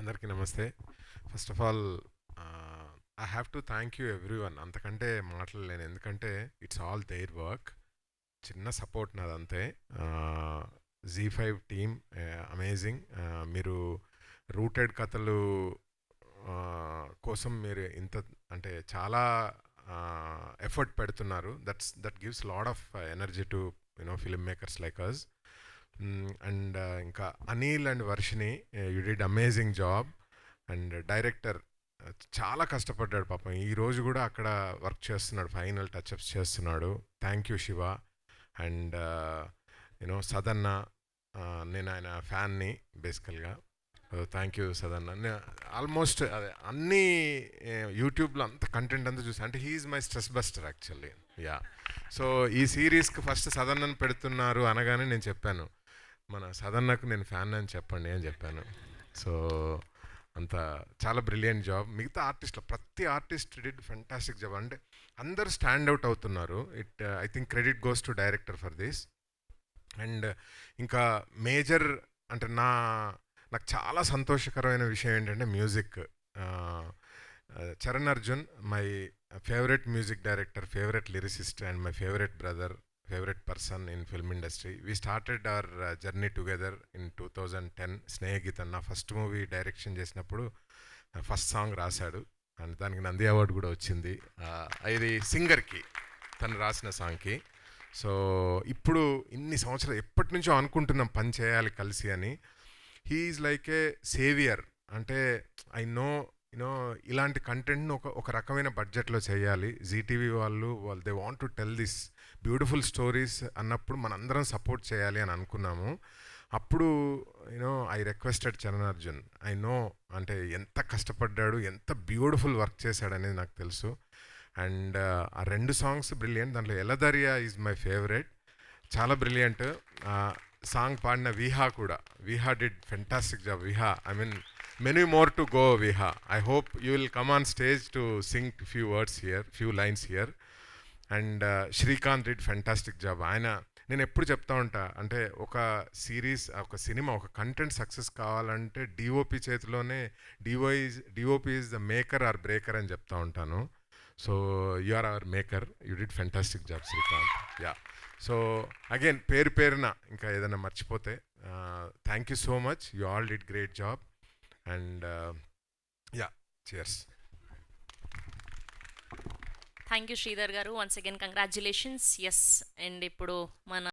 అందరికీ నమస్తే. First of all I have to thank you everyone. అంతకంటే మాట్లాడలేను. ఎందుకంటే ఇట్స్ ఆల్ దేర్ వర్క్. చిన్న సపోర్ట్ నాదంతే. Z5 team amazing. మీరు రూటెడ్ కథలు కోసం మీరు ఇంత అంటే చాలా ఎఫర్ట్ పెడుతున్నారు. That gives lot of energy to film makers like us. And ఇంకా Anil and Varshini, you did amazing job. And director చాలా కష్టపడ్డాడు పాపం. ఈ రోజు కూడా అక్కడ వర్క్ చేస్తున్నాడు, ఫైనల్ టచ్అప్స్ చేస్తున్నాడు. Thank you Shiva. And Sadanna, నేను ఆయన ఫ్యాన్ని బేసికల్గా. Thank you Sadanna. ఆల్మోస్ట్ అదే అన్నీ యూట్యూబ్లో అంత కంటెంట్ అంతా చూసి, అంటే he's my stress buster actually. Yeah. So ఈ సిరీస్కి ఫస్ట్ సదన్నను పెడుతున్నారు అనగానే నేను చెప్పాను, మన సదన్నకు నేను ఫ్యాన్ అని చెప్పండి అని చెప్పాను. సో అంత చాలా బ్రిలియంట్ జాబ్. మిగతా ఆర్టిస్ట్లో ప్రతి ఆర్టిస్ట్ డిడ్ ఫెంటాస్టిక్ జాబ్. అంటే అందరు స్టాండ్ అవుట్ అవుతున్నారు. I think credit goes to director for this. And ఇంకా మేజర్ అంటే నాకు చాలా సంతోషకరమైన విషయం ఏంటంటే music. Charan Arjun, my favourite music director, favourite lyricist and my favourite brother, favourite person in film industry. We started our journey together in 2010. స్నేహగీతం నా first movie direction చేసినప్పుడు first song రాశాడు. అండ్ దానికి నంది అవార్డు కూడా వచ్చింది. ఇది సింగర్కి, తను రాసిన సాంగ్కి. సో ఇప్పుడు ఇన్ని సంవత్సరాలు ఎప్పటి నుంచో అనుకుంటున్నాం పని చేయాలి కలిసి అని. He's like a saviour. అంటే ఐ నో ఇలాంటి కంటెంట్ను ఒక రకమైన బడ్జెట్లో చేయాలి. జీటీవీ వాళ్ళు they want to tell this beautiful stories అన్నప్పుడు మనందరం సపోర్ట్ చేయాలి అని అనుకున్నాము. అప్పుడు I requested Charan Arjun. I know అంటే ఎంత కష్టపడ్డాడు, ఎంత బ్యూటిఫుల్ వర్క్ చేశాడు అనేది నాకు తెలుసు. అండ్ ఆ రెండు సాంగ్స్ బ్రిలియంట్. దాంట్లో ఎలదరియా ఈజ్ మై ఫేవరెట్, చాలా బ్రిలియంట్. సాంగ్ పాడిన విహా కూడా, Viha did fantastic job. Viha, I mean many more to go, Viha. I hope you will come on stage to sing few words here, few lines here. And Shrikant did fantastic job. ఆయన నేను ఎప్పుడు చెప్తా ఉంటా, అంటే ఒక series, ఒక సినిమా, ఒక కంటెంట్ సక్సెస్ కావాలంటే డిఓపి చేతిలోనే. DOP is the maker or breaker అని చెప్తా ఉంటాను. So you are our maker. You did fantastic job Srikanth. Yeah. So again పేరున ఇంకా ఏదైనా మర్చిపోతే thank you so much. You all did great job. And yeah, cheers. Thank you Sridhar garu. Once again congratulations. Yes. And ఇప్పుడు మన